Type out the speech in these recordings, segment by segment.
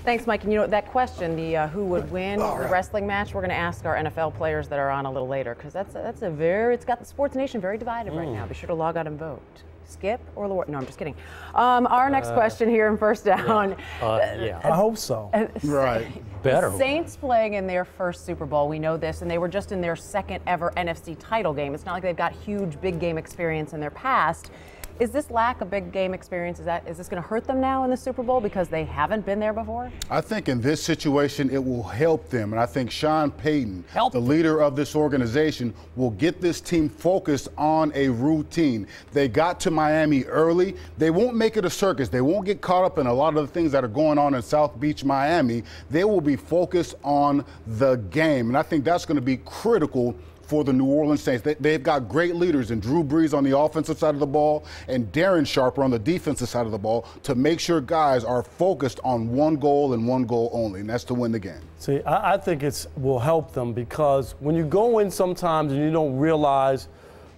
Thanks, Mike. And you know, that question, the who would win the wrestling match, we're going to ask our NFL players that are on a little later, because it's got the sports nation very divided right now. Be sure to log out and vote. Skip or Lord? No, I'm just kidding. Our next question here in First Down. I hope so. Right. Better. Saints playing in their first Super Bowl. We know this, and they were just in their second ever NFC title game. It's not like they've got huge big game experience in their past. Is this lack of big game experience, is this going to hurt them now in the Super Bowl because they haven't been there before? I think in this situation it will help them, and I think Sean Payton, the leader of this organization, will get this team focused on a routine. They got to Miami early. They won't make it a circus. They won't get caught up in a lot of the things that are going on in South Beach, Miami. They will be focused on the game, and I think that's going to be critical for the New Orleans Saints. They've got great leaders in Drew Brees on the offensive side of the ball and Darren Sharper on the defensive side of the ball to make sure guys are focused on one goal and one goal only, and that's to win the game. See, I think it will help them, because when you go in sometimes and you don't realize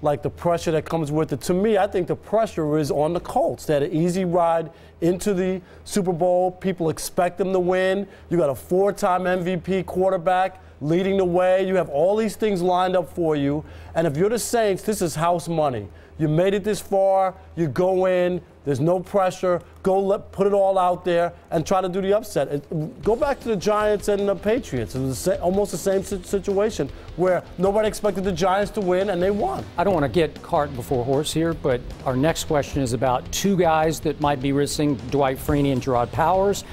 like the pressure that comes with it. To me, I think the pressure is on the Colts. They had an easy ride into the Super Bowl. People expect them to win. You got a 4-time MVP quarterback leading the way. You have all these things lined up for you. And if you're the Saints, this is house money. You made it this far. You go in. There's no pressure. Put it all out there and try to do the upset. Go back to the Giants and the Patriots. It was almost the same situation where nobody expected the Giants to win, and they won. I don't want to get cart before horse here, but our next question is about two guys that might be risking, Dwight Freeney and Gerard Powers.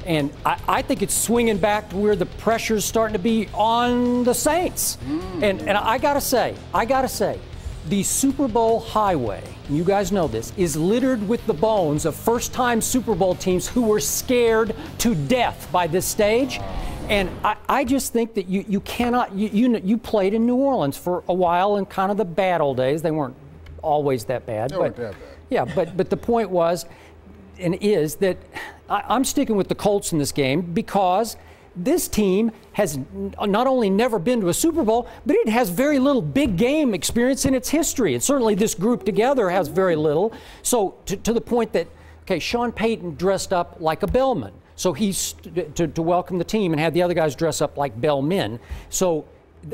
And I think it's swinging back to where the pressure's starting to be on the Saints. And I got to say, the Super Bowl highway, you guys know this, is littered with the bones of first-time Super Bowl teams who were scared to death by this stage. And I just think that you cannot, you played in New Orleans for a while in kind of the bad old days. They weren't always that bad. They weren't that bad. Yeah, but the point was, and is that I'm sticking with the Colts in this game because this team has not only never been to a Super Bowl, but it has very little big game experience in its history. And certainly this group together has very little. So to the point that, okay, Sean Payton dressed up like a bellman. So he's to welcome the team and had the other guys dress up like bellmen. So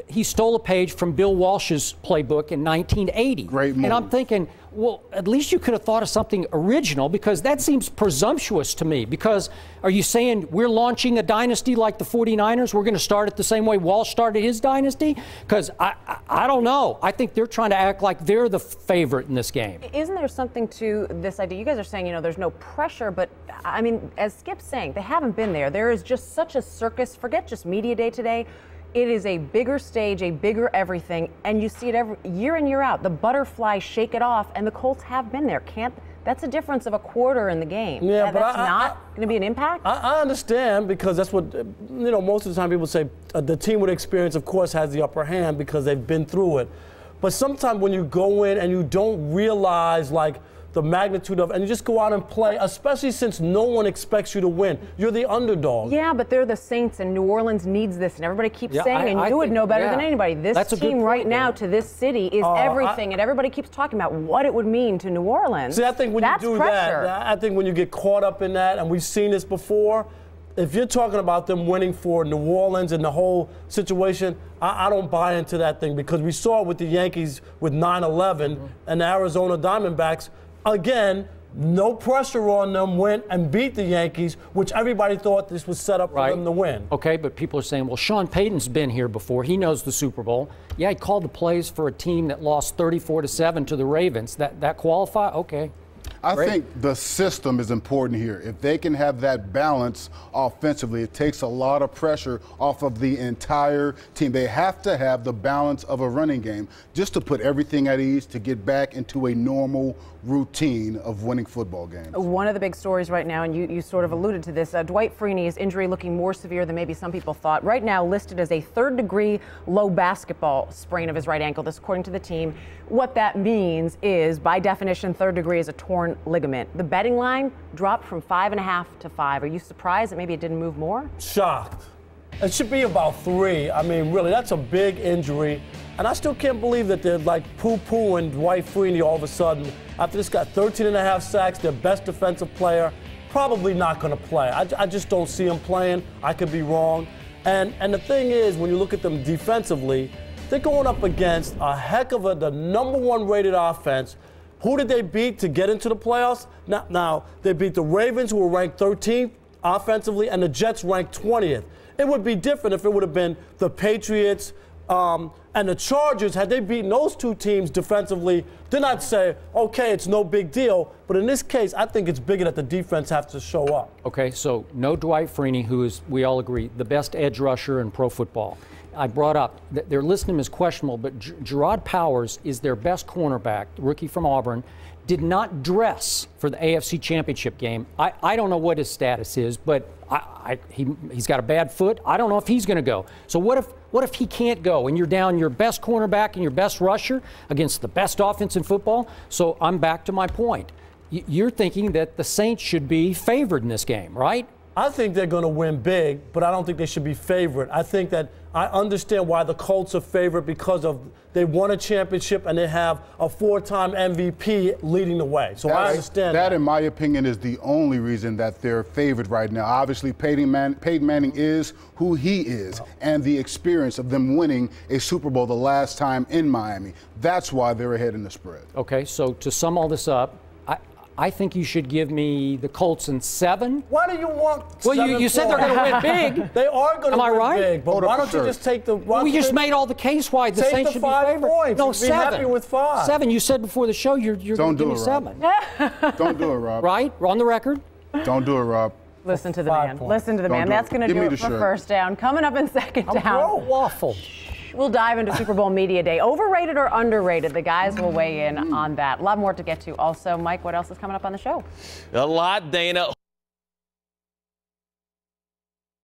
he stole a page from Bill Walsh's playbook in 1980. Great move. And I'm thinking, well, at least you could have thought of something original, because that seems presumptuous to me. Because are you saying we're launching a dynasty like the 49ers? We're going to start it the same way Walsh started his dynasty? Because I don't know. I think they're trying to act like they're the favorite in this game. Isn't there something to this idea? You guys are saying, there's no pressure, but I mean, as Skip's saying, they haven't been there. There is just such a circus. Forget just media day today. It is a bigger stage, a bigger everything, and you see it every year in, year out. The butterflies shake it off, and the Colts have been there. That's a difference of a quarter in the game. Yeah, but that's not going to be an impact? I understand, because that's what, most of the time people say the team with experience, of course, has the upper hand because they've been through it. But sometimes when you go in and you don't realize, like, the magnitude of, and you just go out and play, especially since no one expects you to win. You're the underdog. Yeah, but they're the Saints, and New Orleans needs this, and everybody keeps saying, and you would know better than anybody, this team right now to this city is everything, and everybody keeps talking about what it would mean to New Orleans. See, I think when you do that, I think when you get caught up in that, and we've seen this before, if you're talking about them winning for New Orleans and the whole situation, I don't buy into that thing, because we saw it with the Yankees with 9/11 and the Arizona Diamondbacks. Again, no pressure on them, went and beat the Yankees, which everybody thought this was set up for them to win. Okay, but people are saying, well, Sean Payton's been here before. He knows the Super Bowl. Yeah, he called the plays for a team that lost 34-7 to the Ravens. That qualify? Okay. I think the system is important here. If they can have that balance offensively, it takes a lot of pressure off of the entire team. They have to have the balance of a running game just to put everything at ease, to get back into a normal routine of winning football games. One of the big stories right now, and you sort of alluded to this, Dwight Freeney's injury looking more severe than maybe some people thought. Right now listed as a third-degree low basketball sprain of his right ankle. This according to the team. What that means is, by definition, third degree is a torn ligament. The betting line dropped from 5.5 to 5. Are you surprised that maybe it didn't move more? Shocked. It should be about 3. I mean, really, that's a big injury. And I still can't believe that they're like poo-pooing Dwight Freeney all of a sudden. After this got 13.5 sacks, their best defensive player, probably not going to play. I just don't see him playing. I could be wrong. And the thing is, when you look at them defensively, they're going up against a heck of the number 1 rated offense. Who did they beat to get into the playoffs? Now they beat the Ravens, who were ranked 13th offensively, and the Jets ranked 20th. It would be different if it would have been the Patriots and the Chargers. Had they beaten those 2 teams defensively, then I'd say, okay, it's no big deal. But in this case, I think it's bigger that the defense has to show up. Okay, so no Dwight Freeney, who is, we all agree, the best edge rusher in pro football. I brought up that they're listing him as questionable, but Gerard Powers is their best cornerback, rookie from Auburn, did not dress for the AFC Championship game. I don't know what his status is, but he's got a bad foot. I don't know if he's going to go. So what if he can't go and you're down your best cornerback and your best rusher against the best offense in football? So I'm back to my point. You're thinking that the Saints should be favored in this game, right? I think they're going to win big, but I don't think they should be favored. I think that I understand why the Colts are favored because of they won a championship and they have a 4-time MVP leading the way. So I understand that. In my opinion, is the only reason that they're favored right now. Obviously, Peyton Manning is who he is, and the experience of them winning a Super Bowl the last time in Miami. That's why they're ahead in the spread. Okay, so to sum all this up, I think you should give me the Colts in 7. Why do you want? Well, you said they're going to win big. They are going to win right? big, but why don't you just take the? We just made all the case why the Saints should be favored. Points. No, You'd 7. Be happy with 5. 7. You said before the show you're going to give me 7. Don't do it, Rob. Right? We're on the record. Don't do it, Rob. Listen to the man. Listen to the man. That's going to do it for first down. Coming up in second down. Waffle. We'll dive into Super Bowl Media Day. Overrated or underrated? The guys will weigh in on that. A lot more to get to. Also, Mike, what else is coming up on the show? A lot, Dana.